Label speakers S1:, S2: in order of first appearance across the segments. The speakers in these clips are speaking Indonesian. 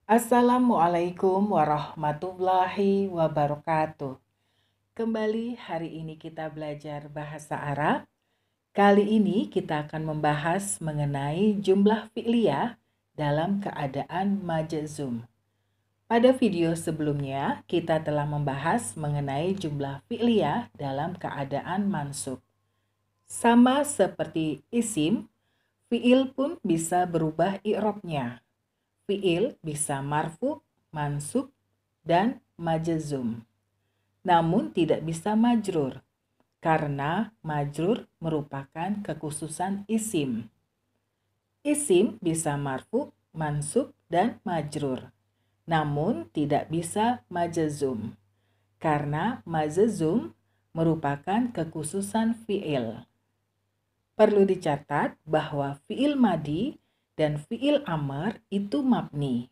S1: Assalamualaikum warahmatullahi wabarakatuh. Kembali hari ini kita belajar bahasa Arab. Kali ini kita akan membahas mengenai jumlah fi'liyah dalam keadaan majzum. Pada video sebelumnya kita telah membahas mengenai jumlah fi'liyah dalam keadaan mansub. Sama seperti isim, fi'il pun bisa berubah i'rabnya. Fi'il bisa marfu, mansub, dan majzum. Namun tidak bisa majrur, karena majrur merupakan kekhususan isim. Isim bisa marfu, mansub, dan majrur. Namun tidak bisa majzum, karena majzum merupakan kekhususan fi'il. Perlu dicatat bahwa fi'il madi dan fi'il amr itu mabni.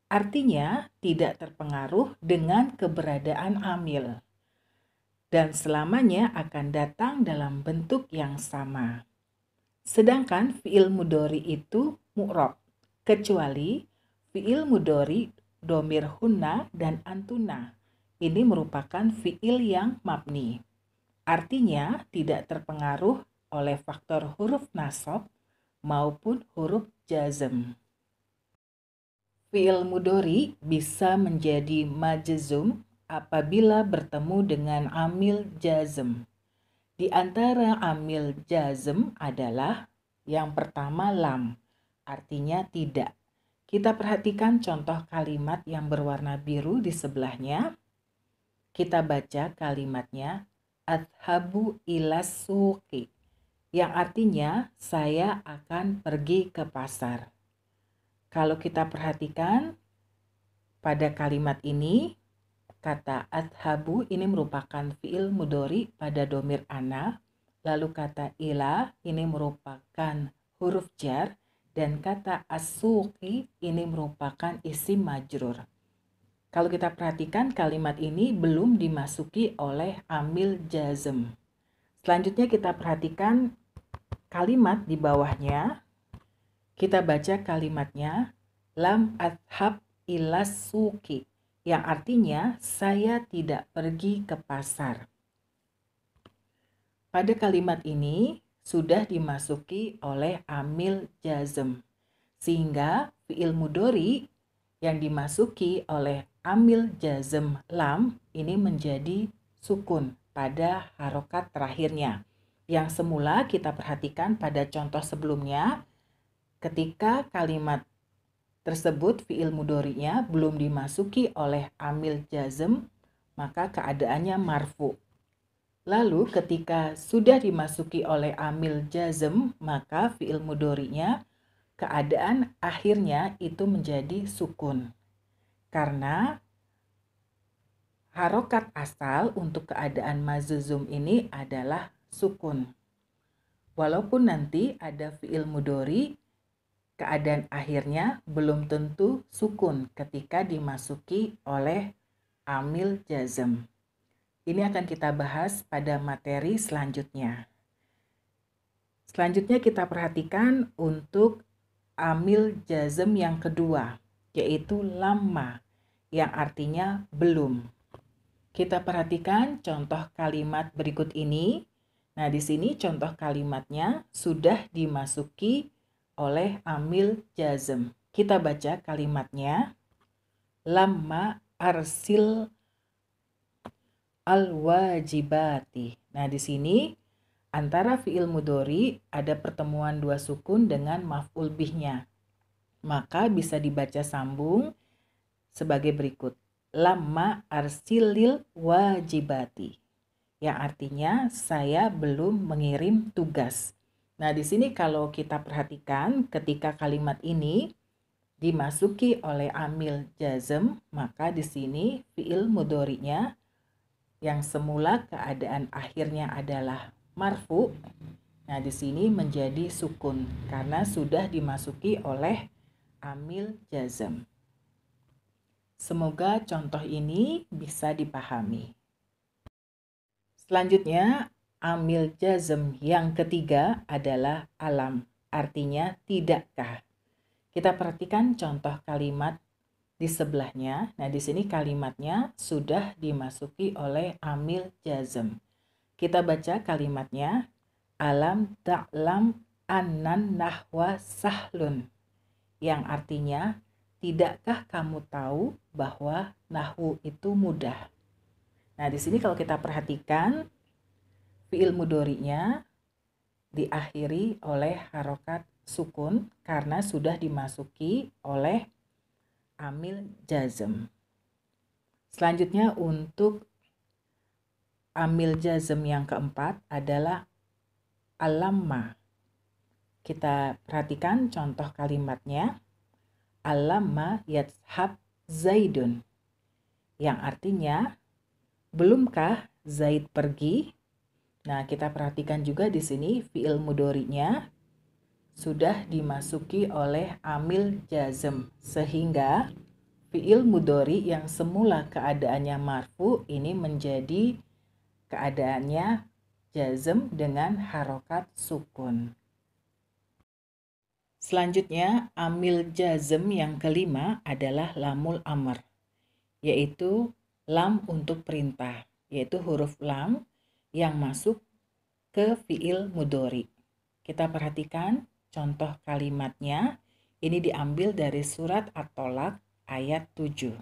S1: Artinya tidak terpengaruh dengan keberadaan amil. Dan selamanya akan datang dalam bentuk yang sama. Sedangkan fi'il mudhari itu mu'rab, kecuali fi'il mudhari domir hunna dan antuna. Ini merupakan fi'il yang mabni. Artinya tidak terpengaruh oleh faktor huruf nasab maupun huruf jazm. Fi'il mudhari bisa menjadi majzum apabila bertemu dengan amil jazm. Di antara amil jazm adalah yang pertama lam, artinya tidak. Kita perhatikan contoh kalimat yang berwarna biru di sebelahnya. Kita baca kalimatnya, adhabu ilas suqi, yang artinya saya akan pergi ke pasar. Kalau kita perhatikan pada kalimat ini, kata adhabu ini merupakan fi'il mudhari pada domir ana, lalu kata ila ini merupakan huruf jar, dan kata as-suqi ini merupakan isim majrur. Kalau kita perhatikan kalimat ini belum dimasuki oleh amil jazm. Selanjutnya kita perhatikan kalimat di bawahnya. Kita baca kalimatnya, lam adhab ilas suqi, yang artinya saya tidak pergi ke pasar. Pada kalimat ini sudah dimasuki oleh amil jazm, sehingga fi'il mudhari yang dimasuki oleh amil jazm lam ini menjadi sukun pada harokat terakhirnya. Yang semula kita perhatikan pada contoh sebelumnya, ketika kalimat tersebut fi'il mudhari'nya belum dimasuki oleh amil jazm, maka keadaannya marfu. Lalu ketika sudah dimasuki oleh amil jazm, maka fi'il mudhari'nya keadaan akhirnya itu menjadi sukun. Karena harokat asal untuk keadaan majzum ini adalah sukun. Walaupun nanti ada fi'il mudhari, keadaan akhirnya belum tentu sukun ketika dimasuki oleh amil jazm. Ini akan kita bahas pada materi selanjutnya. Selanjutnya kita perhatikan untuk amil jazm yang kedua, yaitu lamma, yang artinya belum. Kita perhatikan contoh kalimat berikut ini. Nah, di sini contoh kalimatnya sudah dimasuki oleh amil jazm. Kita baca kalimatnya, lamma arsil al-wajibati. Nah, di sini antara fi'il mudhari ada pertemuan dua sukun dengan maf'ul bihnya. Maka bisa dibaca sambung sebagai berikut. Lamma arsilil wajibati. Yang artinya saya belum mengirim tugas. Nah, di sini kalau kita perhatikan ketika kalimat ini dimasuki oleh amil jazm, maka di sini fi'il mudhari'nya yang semula keadaan akhirnya adalah marfu. Nah, di sini menjadi sukun karena sudah dimasuki oleh amil jazm. Semoga contoh ini bisa dipahami. Selanjutnya, amil jazm yang ketiga adalah alam, artinya tidakkah. Kita perhatikan contoh kalimat di sebelahnya. Nah, di sini kalimatnya sudah dimasuki oleh amil jazm. Kita baca kalimatnya. Alam ta'lam annan nahwa sahlun. Yang artinya, tidakkah kamu tahu bahwa nahwu itu mudah? Nah, di sini kalau kita perhatikan, fi'il mudhari'nya diakhiri oleh harokat sukun karena sudah dimasuki oleh amil jazm. Selanjutnya untuk amil jazm yang keempat adalah alamma. Kita perhatikan contoh kalimatnya. Alamma yadhhab Zaidun. Yang artinya, belumkah Zaid pergi? Nah, kita perhatikan juga di sini fi'il mudhari'nya sudah dimasuki oleh amil jazm, sehingga fi'il mudhari yang semula keadaannya marfu ini menjadi keadaannya jazm dengan harokat sukun. Selanjutnya, amil jazm yang kelima adalah lamul amr, yaitu lam untuk perintah, yaitu huruf lam yang masuk ke fi'il mudhari. Kita perhatikan contoh kalimatnya. Ini diambil dari surat At-Tolak ayat 7.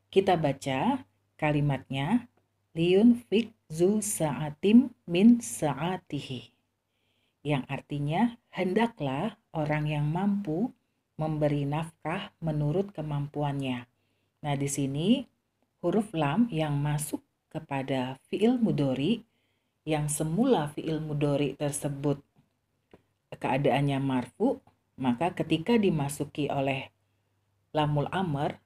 S1: Kita baca kalimatnya. Liyunfik zu sa'atim min sa'atihi. Yang artinya, hendaklah orang yang mampu memberi nafkah menurut kemampuannya. Nah, di sini huruf lam yang masuk kepada fi'il mudhari yang semula fi'il mudhari tersebut keadaannya marfu, maka ketika dimasuki oleh lamul amr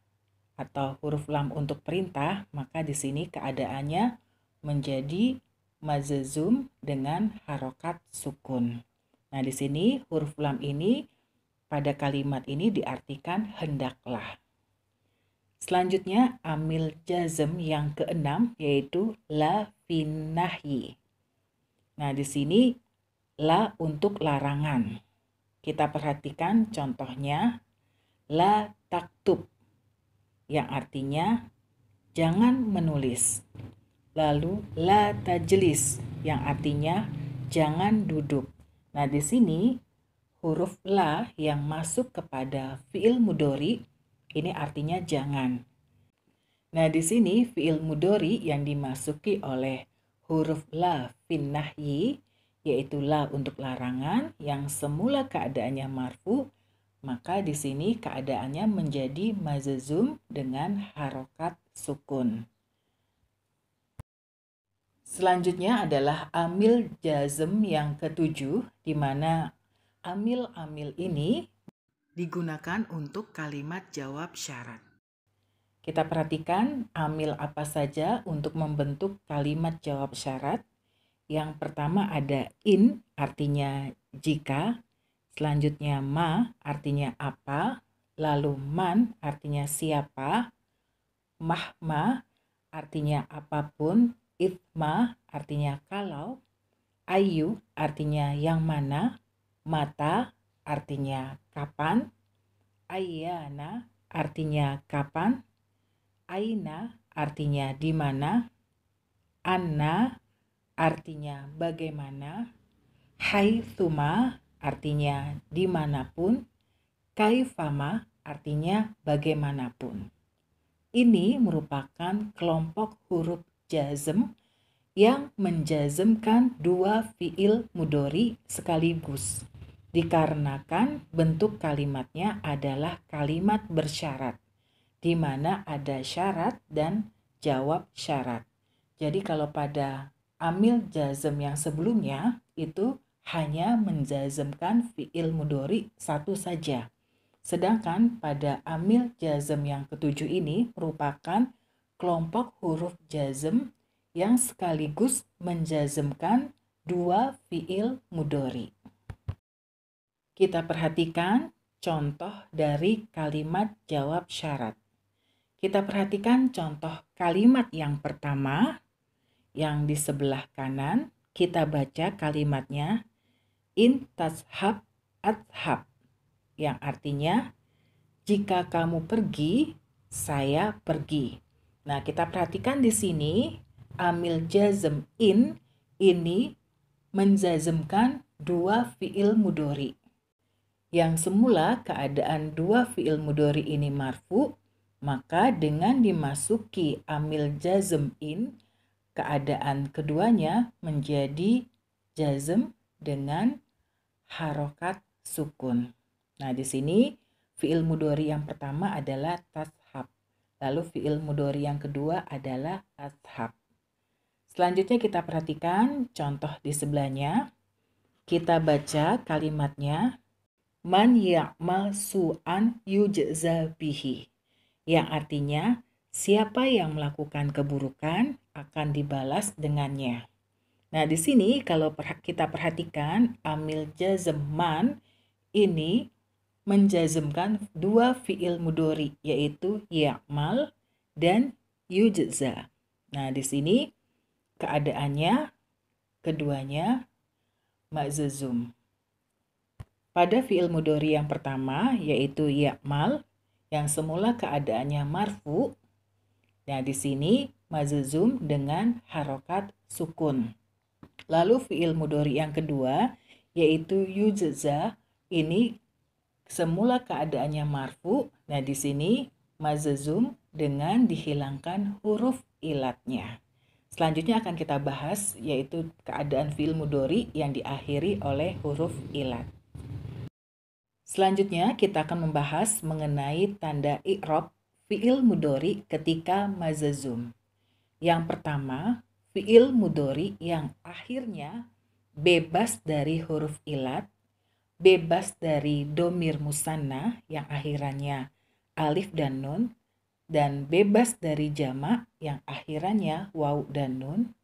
S1: atau huruf lam untuk perintah, maka di sini keadaannya menjadi majzum dengan harokat sukun. Nah, di sini huruf lam ini pada kalimat ini diartikan hendaklah. Selanjutnya amil jazm yang keenam yaitu la finnahi. Nah, di sini la untuk larangan. Kita perhatikan contohnya. La taktub, yang artinya jangan menulis. Lalu la tajlis, yang artinya jangan duduk. Nah, di sini huruf la yang masuk kepada fi'il mudhari ini artinya jangan. Nah, di sini fi'il mudhari yang dimasuki oleh huruf la fin nahyi, yaitu la untuk larangan yang semula keadaannya marfu, maka di sini keadaannya menjadi majzum dengan harokat sukun. Selanjutnya adalah amil jazm yang ketujuh, di mana amil-amil ini digunakan untuk kalimat jawab syarat. Kita perhatikan amil apa saja untuk membentuk kalimat jawab syarat. Yang pertama ada in, artinya jika. Selanjutnya ma, artinya apa. Lalu man, artinya siapa. Mahma, artinya apapun. Ifma, artinya kalau. Ayu, artinya yang mana. Mata, artinya kapan. Ayyana, artinya kapan. Aina, artinya di mana. Anna, artinya bagaimana. Haitsuma, artinya dimanapun. Kaifama, artinya bagaimanapun. Ini merupakan kelompok huruf jazm yang menjazmkan dua fi'il mudhari sekaligus, dikarenakan bentuk kalimatnya adalah kalimat bersyarat, di mana ada syarat dan jawab syarat. Jadi kalau pada amil jazm yang sebelumnya itu hanya menjazmkan fi'il mudhari satu saja. Sedangkan pada amil jazm yang ketujuh ini merupakan kelompok huruf jazm yang sekaligus menjazmkan dua fi'il mudhari. Kita perhatikan contoh dari kalimat jawab syarat. Kita perhatikan contoh kalimat yang pertama yang di sebelah kanan. Kita baca kalimatnya. In tashab adhab, yang artinya jika kamu pergi saya pergi. Nah, kita perhatikan di sini amil jazm in ini menjazmkan dua fiil mudhari. Yang semula keadaan dua fiil mudhari ini marfu, maka dengan dimasuki amil jazm in, keadaan keduanya menjadi jazm dengan harokat sukun. Nah, di sini fiil mudhari yang pertama adalah tashab. Lalu fiil mudhari yang kedua adalah ashab. Selanjutnya kita perhatikan contoh di sebelahnya. Kita baca kalimatnya. Man ya'mal su'an yujza bihi. Yang artinya, siapa yang melakukan keburukan akan dibalas dengannya. Nah, di sini kalau kita perhatikan amil jazm man ini menjazmkan dua fiil mudhari, yaitu ya'mal dan yujza. Nah, di sini keadaannya keduanya majzum. Pada fiil mudhari yang pertama, yaitu ya'mal, yang semula keadaannya marfu. Nah, di sini majzum dengan harokat sukun. Lalu fiil mudhari yang kedua, yaitu yujza, ini semula keadaannya marfu. Nah, di sini majzum dengan dihilangkan huruf ilatnya. Selanjutnya akan kita bahas, yaitu keadaan fiil mudhari yang diakhiri oleh huruf ilat. Selanjutnya kita akan membahas mengenai tanda i'rab fi'il mudhari ketika majzum. Yang pertama, fi'il mudhari yang akhirnya bebas dari huruf ilat, bebas dari domir musanna yang akhirannya alif dan nun, dan bebas dari jamak yang akhirannya waw dan nun,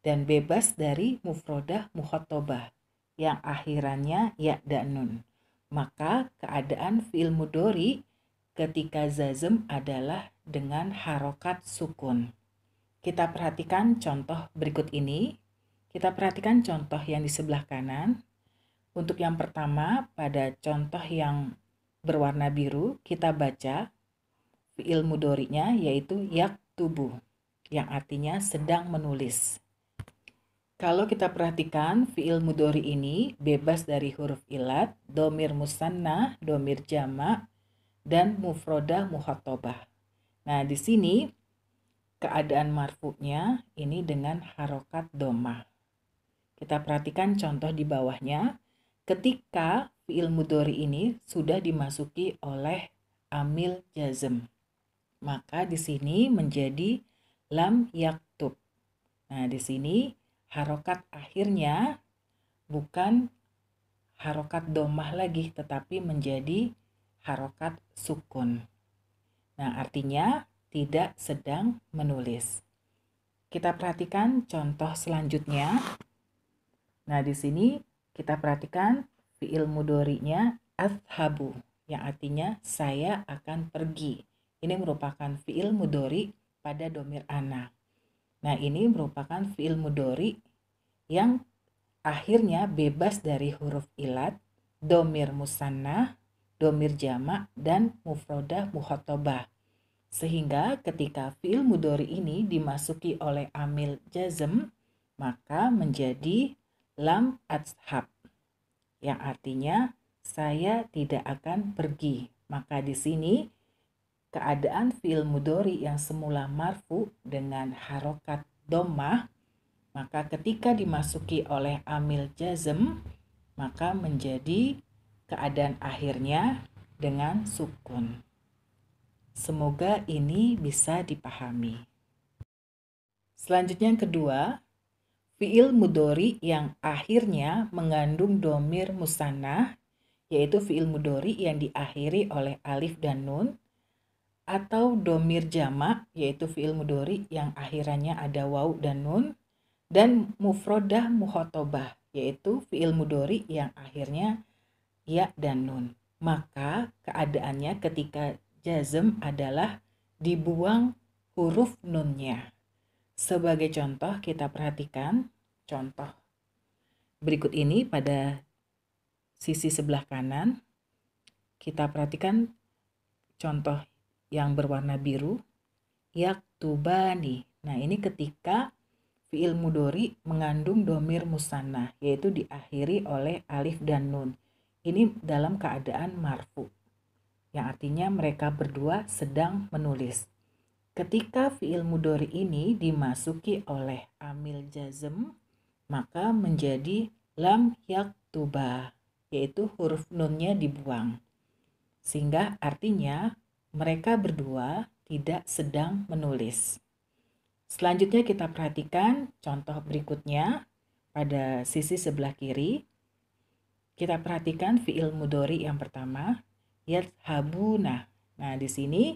S1: dan bebas dari mufrodah mukhatabah yang akhirannya ya dan nun. Maka keadaan fi'il mudhari ketika jazm adalah dengan harokat sukun. Kita perhatikan contoh berikut ini. Kita perhatikan contoh yang di sebelah kanan. Untuk yang pertama, pada contoh yang berwarna biru, kita baca fi'il mudhari'nya yaitu yaktubu, yang artinya sedang menulis. Kalau kita perhatikan fi'il mudhari ini bebas dari huruf ilat, domir musanna, domir jamak, dan mufrodah mukhatabah. Nah, di sini keadaan marfu'nya ini dengan harokat dhammah. Kita perhatikan contoh di bawahnya. Ketika fi'il mudhari ini sudah dimasuki oleh amil jazm, maka di sini menjadi lam yaktub. Nah, di sini harokat akhirnya bukan harokat dhammah lagi, tetapi menjadi harokat sukun. Nah, artinya tidak sedang menulis. Kita perhatikan contoh selanjutnya. Nah, di sini kita perhatikan fi'il mudhari'nya azhabu, yang artinya saya akan pergi. Ini merupakan fi'il mudhari pada domir ana. Nah, ini merupakan fi'il mudhari yang akhirnya bebas dari huruf ilat, domir musanna, domir jamak, dan mufrodah mukhatabah. Sehingga ketika fi'il mudhari ini dimasuki oleh amil jazm, maka menjadi lam ashab, yang artinya saya tidak akan pergi. Maka di sini keadaan fi'il mudhari yang semula marfu dengan harokat dhammah, maka ketika dimasuki oleh amil jazm, maka menjadi keadaan akhirnya dengan sukun. Semoga ini bisa dipahami. Selanjutnya yang kedua, fi'il mudhari yang akhirnya mengandung domir musanna, yaitu fi'il mudhari yang diakhiri oleh alif dan nun, atau domir jamak, yaitu fi'il mudhari yang akhirannya ada waw dan nun, dan mufrodah mukhatabah, yaitu fi'il mudhari yang akhirnya ya dan nun. Maka keadaannya ketika jazm adalah dibuang huruf nunnya. Sebagai contoh, kita perhatikan contoh berikut ini pada sisi sebelah kanan. Kita perhatikan contoh yang berwarna biru, yaktubani. Nah, ini ketika fiil mudhari mengandung dhamir musanna, yaitu diakhiri oleh alif dan nun. Ini dalam keadaan marfu, yang artinya mereka berdua sedang menulis. Ketika fiil mudhari ini dimasuki oleh amil jazm, maka menjadi lam yaktuba, yaitu huruf nunnya dibuang. Sehingga artinya mereka berdua tidak sedang menulis. Selanjutnya kita perhatikan contoh berikutnya pada sisi sebelah kiri. Kita perhatikan fiil mudhari yang pertama, yadhabuna. Nah, di sini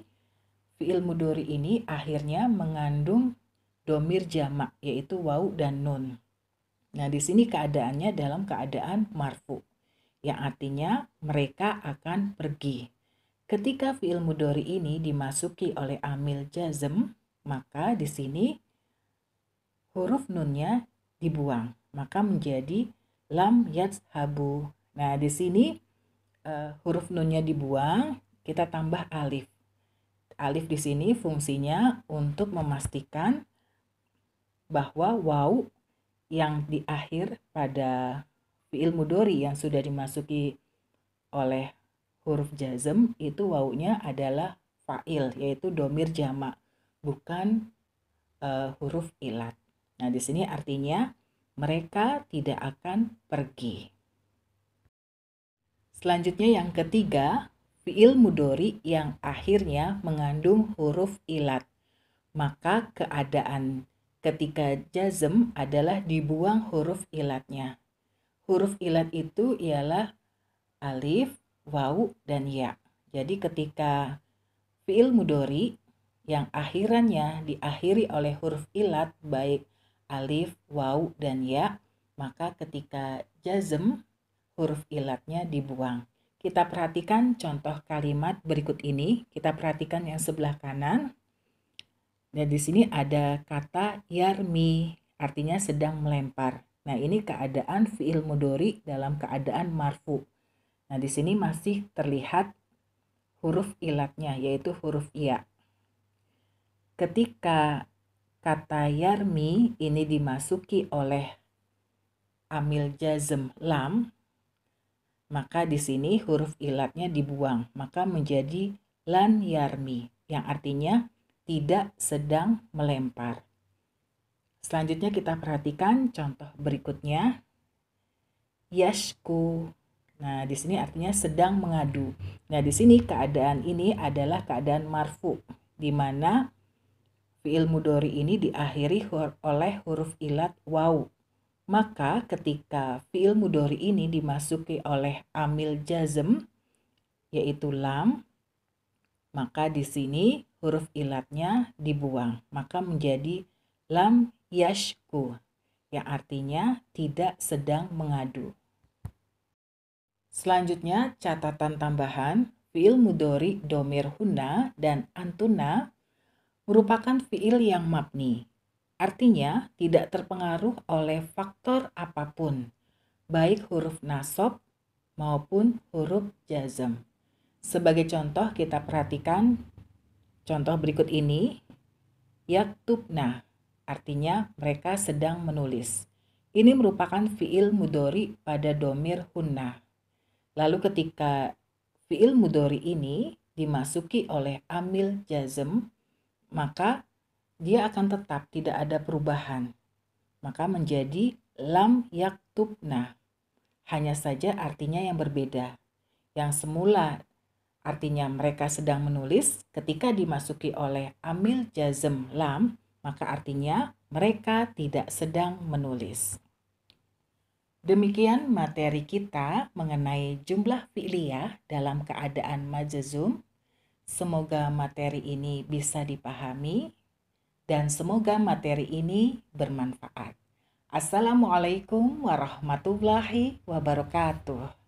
S1: fiil mudhari ini akhirnya mengandung dhamir jamak, yaitu waw dan nun. Nah, di sini keadaannya dalam keadaan marfu, yang artinya mereka akan pergi. Ketika fiil mudhari ini dimasuki oleh amil jazm, maka di sini huruf nunnya dibuang, maka menjadi lam yadhabu. Nah, di sini huruf nunnya dibuang, kita tambah alif. Alif di sini fungsinya untuk memastikan bahwa waw yang di akhir pada fiil mudhari yang sudah dimasuki oleh huruf jazm itu wawnya adalah fa'il, yaitu dhamir jamak, bukan huruf ilat. Nah, di sini artinya mereka tidak akan pergi. Selanjutnya yang ketiga, fiil mudhari yang akhirnya mengandung huruf ilat. Maka keadaan ketika jazm adalah dibuang huruf ilatnya. Huruf ilat itu ialah alif, waw, dan ya. Jadi ketika fiil mudhari yang akhirannya diakhiri oleh huruf ilat, baik alif, waw, dan ya, maka ketika jazm huruf ilatnya dibuang. Kita perhatikan contoh kalimat berikut ini. Kita perhatikan yang sebelah kanan. Dan di sini ada kata yarmi, artinya sedang melempar. Nah, ini keadaan fiil mudhari dalam keadaan marfu. Nah, di sini masih terlihat huruf ilatnya, yaitu huruf ya. Ketika kata yarmi ini dimasuki oleh amil jazm lam, maka di sini huruf ilatnya dibuang, maka menjadi lan yarmi, yang artinya tidak sedang melempar. Selanjutnya kita perhatikan contoh berikutnya. Yashku. Nah, di sini artinya sedang mengadu. Nah, di sini keadaan ini adalah keadaan marfu, di mana fiil mudhari ini diakhiri oleh huruf ilat waw. Maka ketika fiil mudhari ini dimasuki oleh amil jazm, yaitu lam, maka di sini huruf ilatnya dibuang, maka menjadi lam yashku, yang artinya tidak sedang mengadu. Selanjutnya catatan tambahan, fiil mudhari dhamir hunna dan antuna merupakan fiil yang mabni. Artinya tidak terpengaruh oleh faktor apapun, baik huruf nasab maupun huruf jazm. Sebagai contoh kita perhatikan contoh berikut ini. Yaktubna, artinya mereka sedang menulis. Ini merupakan fiil mudhari pada dhamir hunna. Lalu ketika fiil mudhari ini dimasuki oleh amil jazm, maka dia akan tetap tidak ada perubahan. Maka menjadi lam yaktubna. Hanya saja artinya yang berbeda. Yang semula artinya mereka sedang menulis, ketika dimasuki oleh amil jazm lam, maka artinya mereka tidak sedang menulis. Demikian materi kita mengenai jumlah fi'liyah dalam keadaan majzum. Semoga materi ini bisa dipahami dan semoga materi ini bermanfaat. Assalamualaikum warahmatullahi wabarakatuh.